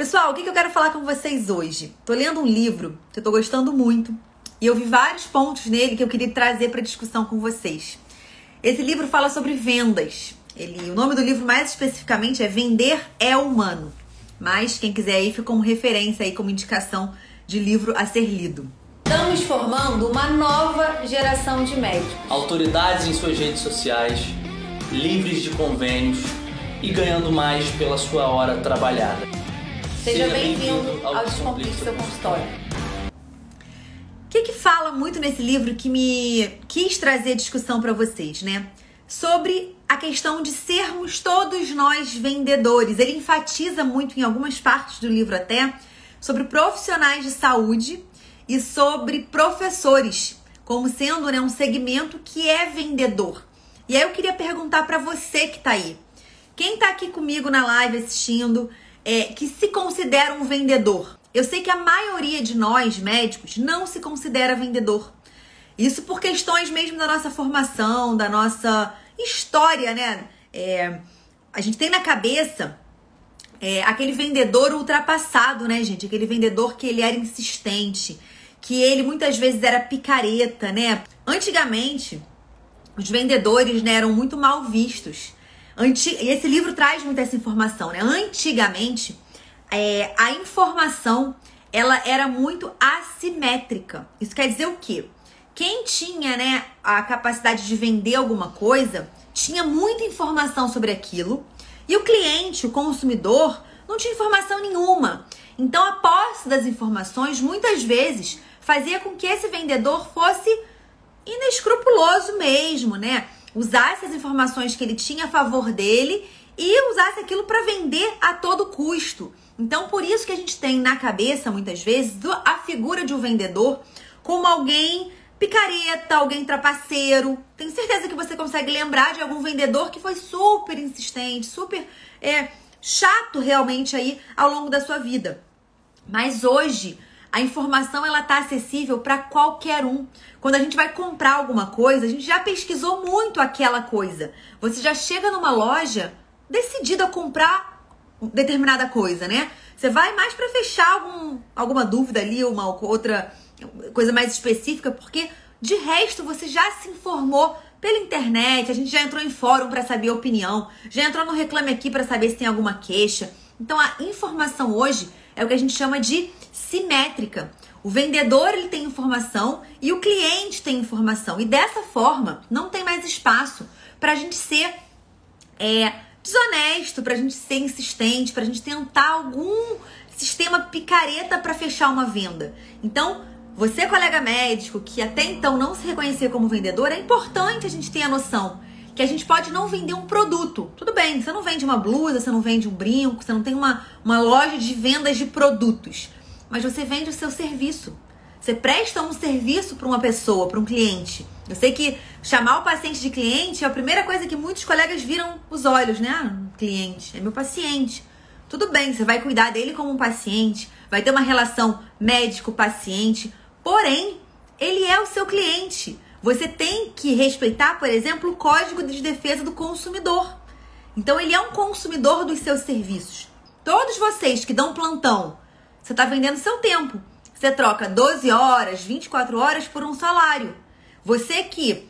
Pessoal, o que eu quero falar com vocês hoje? Tô lendo um livro que eu tô gostando muito e eu vi vários pontos nele que eu queria trazer para discussão com vocês. Esse livro fala sobre vendas. O nome do livro mais especificamente é Vender é Humano. Mas quem quiser aí fica como referência aí, como indicação de livro a ser lido. Estamos formando uma nova geração de médicos. Autoridades em suas redes sociais, livres de convênios e ganhando mais pela sua hora trabalhada. Seja bem-vindo ao Descomplique Seu Consultório. O que fala muito nesse livro que me quis trazer discussão para vocês, né? Sobre a questão de sermos todos nós vendedores. Ele enfatiza muito em algumas partes do livro até sobre profissionais de saúde e sobre professores, como sendo, né, um segmento que é vendedor. E aí eu queria perguntar para você que tá aí. Quem tá aqui comigo na live assistindo, que se considera um vendedor? Eu sei que a maioria de nós, médicos, não se considera vendedor. Isso por questões mesmo da nossa formação, da nossa história, né? A gente tem na cabeça aquele vendedor ultrapassado, né, gente? Aquele vendedor que ele era insistente, que ele muitas vezes era picareta, né? Antigamente, os vendedores, né, eram muito mal vistos. E esse livro traz muita essa informação, né? Antigamente, a informação, ela era muito assimétrica. Isso quer dizer o quê? Quem tinha, né, a capacidade de vender alguma coisa, tinha muita informação sobre aquilo, e o cliente, o consumidor, não tinha informação nenhuma. Então, a posse das informações, muitas vezes, fazia com que esse vendedor fosse inescrupuloso mesmo, né? Usasse as informações que ele tinha a favor dele e usasse aquilo para vender a todo custo. Então, por isso que a gente tem na cabeça, muitas vezes, a figura de um vendedor como alguém picareta, alguém trapaceiro. Tenho certeza que você consegue lembrar de algum vendedor que foi super insistente, super chato realmente aí ao longo da sua vida. Mas hoje a informação ela tá acessível para qualquer um. Quando a gente vai comprar alguma coisa, a gente já pesquisou muito aquela coisa. Você já chega numa loja decidido a comprar determinada coisa, né? Você vai mais para fechar alguma dúvida ali, uma outra coisa mais específica, porque de resto você já se informou pela internet, a gente já entrou em fórum para saber a opinião, já entrou no Reclame Aqui para saber se tem alguma queixa. Então a informação hoje é o que a gente chama de simétrica. O vendedor ele tem informação e o cliente tem informação. E dessa forma não tem mais espaço para a gente ser desonesto, para a gente ser insistente, para a gente tentar algum sistema picareta para fechar uma venda. Então, você, colega médico, que até então não se reconhecia como vendedor, é importante a gente ter a noção que a gente pode não vender um produto. Tudo bem, você não vende uma blusa, você não vende um brinco, você não tem uma loja de vendas de produtos. Mas você vende o seu serviço. Você presta um serviço para uma pessoa, para um cliente. Eu sei que chamar o paciente de cliente é a primeira coisa que muitos colegas viram os olhos, né? Cliente, é meu paciente. Tudo bem, você vai cuidar dele como um paciente, vai ter uma relação médico-paciente, porém, ele é o seu cliente. Você tem que respeitar, por exemplo, o Código de Defesa do Consumidor. Então, ele é um consumidor dos seus serviços. Todos vocês que dão plantão, você está vendendo seu tempo. Você troca 12 horas, 24 horas por um salário. Você que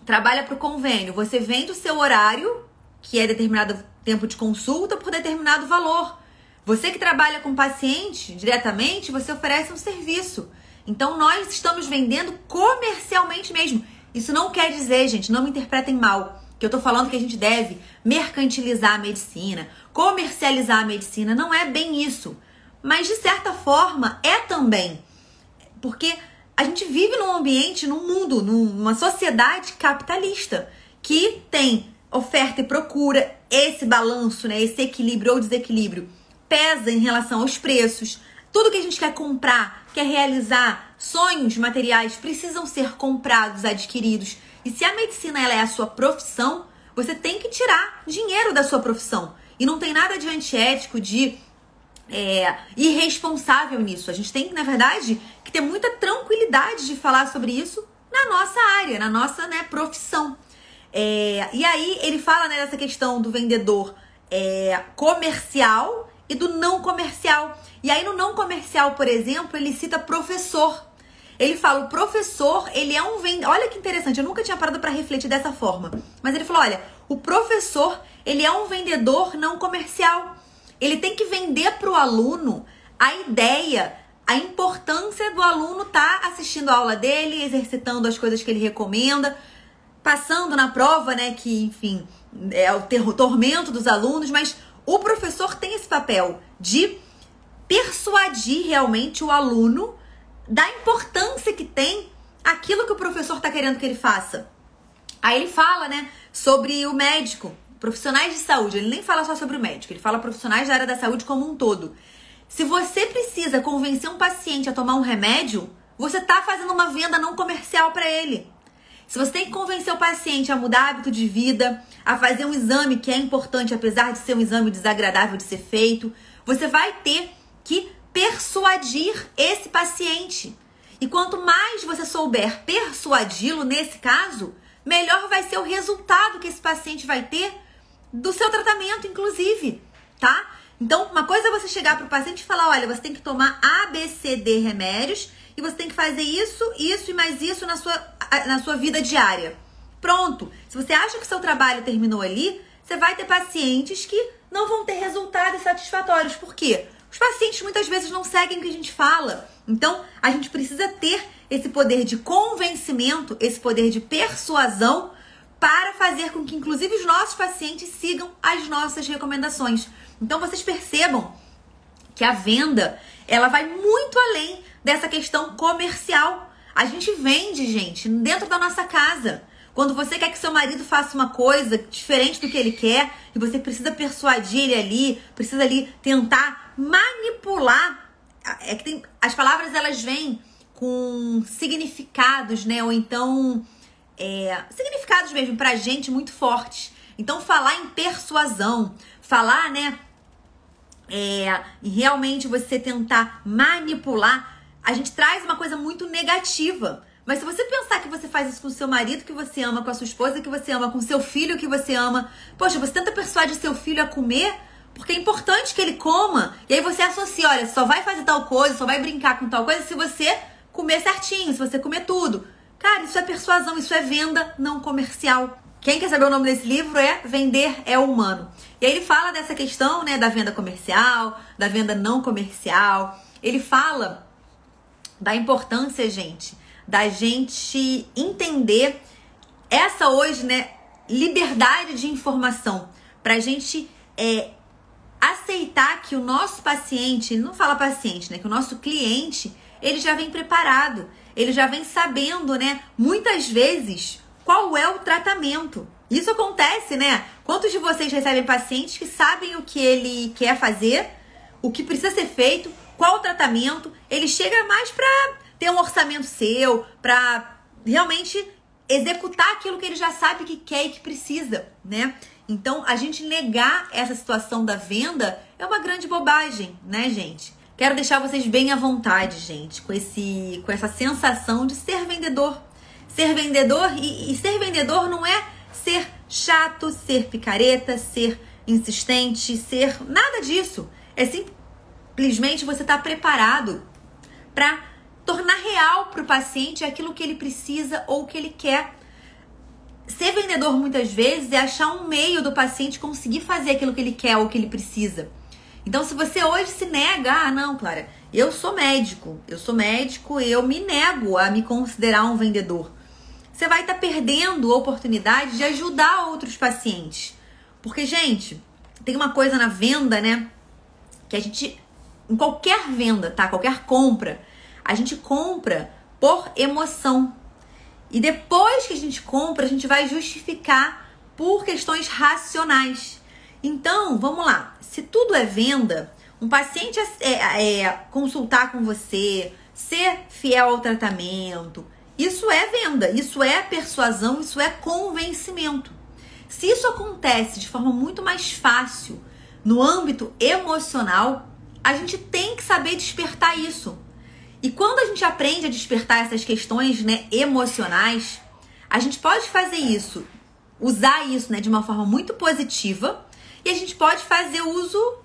trabalha para o convênio, você vende o seu horário, que é determinado tempo de consulta, por determinado valor. Você que trabalha com paciente diretamente, você oferece um serviço. Então, nós estamos vendendo comercialmente mesmo. Isso não quer dizer, gente, não me interpretem mal, que eu tô falando que a gente deve mercantilizar a medicina, comercializar a medicina. Não é bem isso. Mas, de certa forma, é também. Porque a gente vive num ambiente, num mundo, numa sociedade capitalista que tem oferta e procura, esse balanço, né, esse equilíbrio ou desequilíbrio pesa em relação aos preços. Tudo que a gente quer comprar, quer realizar, sonhos materiais precisam ser comprados, adquiridos. E se a medicina ela é a sua profissão, você tem que tirar dinheiro da sua profissão. E não tem nada de antiético, de irresponsável nisso. A gente tem, na verdade, que ter muita tranquilidade de falar sobre isso na nossa área, na nossa, né, profissão. E aí ele fala, né, dessa questão do vendedor comercial e do não comercial. E aí no não comercial, por exemplo, ele cita professor. Ele fala, o professor, ele é um vendedor. Olha que interessante, eu nunca tinha parado para refletir dessa forma. Mas ele falou, olha, o professor, ele é um vendedor não comercial. Ele tem que vender para o aluno a ideia, a importância do aluno estar assistindo a aula dele, exercitando as coisas que ele recomenda, passando na prova, né, que, enfim, é o tormento dos alunos, mas o professor tem esse papel de persuadir realmente o aluno da importância que tem aquilo que o professor está querendo que ele faça. Aí ele fala, né, sobre o médico, profissionais de saúde. Ele nem fala só sobre o médico, ele fala profissionais da área da saúde como um todo. Se você precisa convencer um paciente a tomar um remédio, você está fazendo uma venda não comercial para ele. Se você tem que convencer o paciente a mudar hábito de vida, a fazer um exame que é importante, apesar de ser um exame desagradável de ser feito, você vai ter que persuadir esse paciente. E quanto mais você souber persuadi-lo nesse caso, melhor vai ser o resultado que esse paciente vai ter do seu tratamento, inclusive, tá? Então, uma coisa é você chegar para o paciente e falar, olha, você tem que tomar A, B, C, D remédios e você tem que fazer isso e mais isso na sua vida diária. Pronto. Se você acha que o seu trabalho terminou ali, você vai ter pacientes que não vão ter resultados satisfatórios. Por quê? Os pacientes muitas vezes não seguem o que a gente fala. Então, a gente precisa ter esse poder de convencimento, esse poder de persuasão para fazer com que, inclusive, os nossos pacientes sigam as nossas recomendações. Então, vocês percebam que a venda, ela vai muito além dessa questão comercial. A gente vende, gente, dentro da nossa casa. Quando você quer que seu marido faça uma coisa diferente do que ele quer e você precisa persuadir ele ali, precisa ali tentar manipular, é que as palavras elas vêm com significados, né? Ou então significados mesmo pra gente muito fortes. Então falar em persuasão, falar, né? E realmente você tentar manipular, a gente traz uma coisa muito negativa. Mas se você pensar que você faz isso com o seu marido que você ama, com a sua esposa que você ama, com o seu filho que você ama, poxa, você tenta persuadir seu filho a comer porque é importante que ele coma. E aí você associa, olha, só vai fazer tal coisa, só vai brincar com tal coisa se você comer certinho, se você comer tudo. Cara, isso é persuasão, isso é venda não comercial. Quem quer saber o nome desse livro é Vender é Humano. E aí ele fala dessa questão, né, da venda comercial, da venda não comercial. Ele fala da importância, gente, da gente entender essa hoje, né, liberdade de informação, pra gente aceitar que o nosso paciente, não fala paciente, né, que o nosso cliente, ele já vem preparado, ele já vem sabendo, né, muitas vezes qual é o tratamento. Isso acontece, né? Quantos de vocês recebem pacientes que sabem o que ele quer fazer, o que precisa ser feito, qual o tratamento, ele chega mais pra ter um orçamento seu, para realmente executar aquilo que ele já sabe que quer e que precisa, né? Então, a gente negar essa situação da venda é uma grande bobagem, né, gente? Quero deixar vocês bem à vontade, gente, com essa sensação de ser vendedor. Ser vendedor, e ser vendedor não é ser chato, ser picareta, ser insistente, ser nada disso. É simplesmente você estar preparado para tornar real para o paciente aquilo que ele precisa ou que ele quer. Ser vendedor muitas vezes é achar um meio do paciente conseguir fazer aquilo que ele quer ou que ele precisa. Então, se você hoje se nega, não, Clara, eu sou médico, eu me nego a me considerar um vendedor. Você vai estar perdendo a oportunidade de ajudar outros pacientes. Porque, gente, tem uma coisa na venda, né, que a gente, em qualquer venda, tá, qualquer compra, a gente compra por emoção. E depois que a gente compra, a gente vai justificar por questões racionais. Então, vamos lá. Se tudo é venda, um paciente consultar com você, ser fiel ao tratamento, isso é venda, isso é persuasão, isso é convencimento. Se isso acontece de forma muito mais fácil no âmbito emocional, a gente tem que saber despertar isso. E quando a gente aprende a despertar essas questões, né, emocionais, a gente pode fazer isso, usar isso, né, de uma forma muito positiva, e a gente pode fazer uso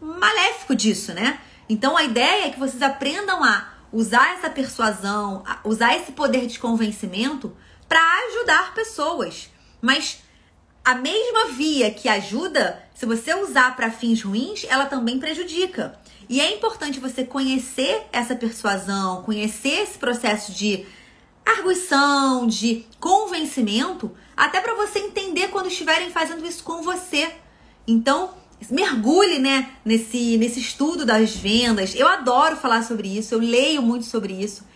maléfico disso, né? Então a ideia é que vocês aprendam a usar essa persuasão, a usar esse poder de convencimento para ajudar pessoas. Mas a mesma via que ajuda, se você usar para fins ruins, ela também prejudica. E é importante você conhecer essa persuasão, conhecer esse processo de arguição, de convencimento, até para você entender quando estiverem fazendo isso com você. Então, mergulhe, né, nesse estudo das vendas. Eu adoro falar sobre isso, eu leio muito sobre isso.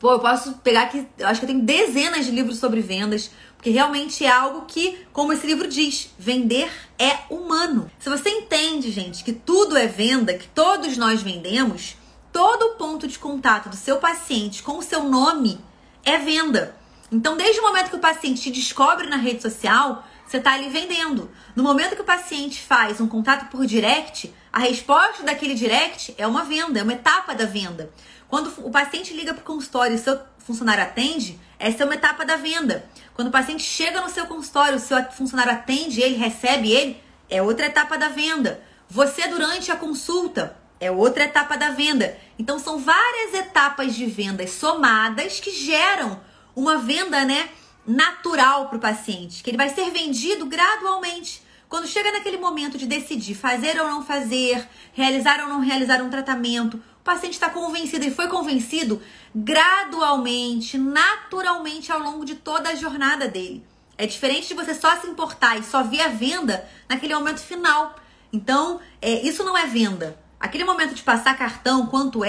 Eu posso pegar aqui, eu acho que eu tenho dezenas de livros sobre vendas, porque realmente é algo que, como esse livro diz, vender é humano. Se você entende, gente, que tudo é venda, que todos nós vendemos, todo o ponto de contato do seu paciente com o seu nome é venda. Então, desde o momento que o paciente te descobre na rede social, você está ali vendendo. No momento que o paciente faz um contato por direct, a resposta daquele direct é uma venda, é uma etapa da venda. Quando o paciente liga para o consultório e o seu funcionário atende, essa é uma etapa da venda. Quando o paciente chega no seu consultório, o seu funcionário atende ele, recebe ele, é outra etapa da venda. Você, durante a consulta, é outra etapa da venda. Então, são várias etapas de vendas somadas que geram uma venda, né, natural para o paciente, que ele vai ser vendido gradualmente. Quando chega naquele momento de decidir fazer ou não fazer, realizar ou não realizar um tratamento, o paciente está convencido e foi convencido gradualmente, naturalmente ao longo de toda a jornada dele. É diferente de você só se importar e só ver a venda naquele momento final. Então, isso não é venda. Aquele momento de passar cartão, quanto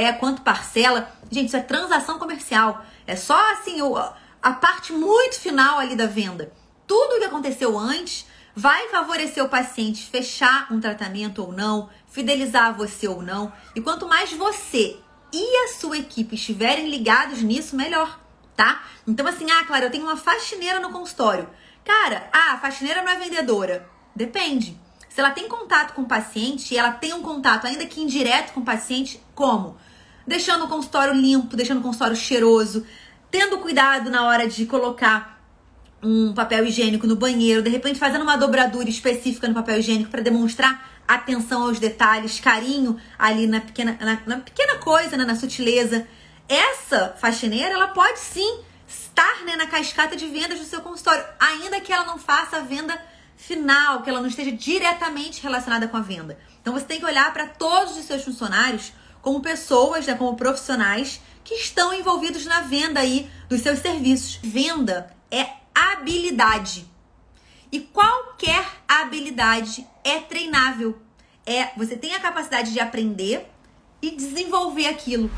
parcela, gente, isso é transação comercial. É só assim a parte muito final ali da venda. Tudo o que aconteceu antes vai favorecer o paciente fechar um tratamento ou não, fidelizar você ou não. E quanto mais você e a sua equipe estiverem ligados nisso, melhor, tá? Então assim, Clara, eu tenho uma faxineira no consultório. Cara, a faxineira não é vendedora. Depende. Se ela tem contato com o paciente e ela tem um contato, ainda que indireto com o paciente, como? Deixando o consultório limpo, deixando o consultório cheiroso, tendo cuidado na hora de colocar um papel higiênico no banheiro, de repente fazendo uma dobradura específica no papel higiênico para demonstrar atenção aos detalhes, carinho ali na pequena coisa, né, na sutileza. Essa faxineira, ela pode sim estar, né, na cascata de vendas do seu consultório, ainda que ela não faça a venda final, que ela não esteja diretamente relacionada com a venda. Então você tem que olhar para todos os seus funcionários como pessoas, né, como profissionais que estão envolvidos na venda aí dos seus serviços. Venda é habilidade. E qualquer habilidade é treinável. Você tem a capacidade de aprender e desenvolver aquilo.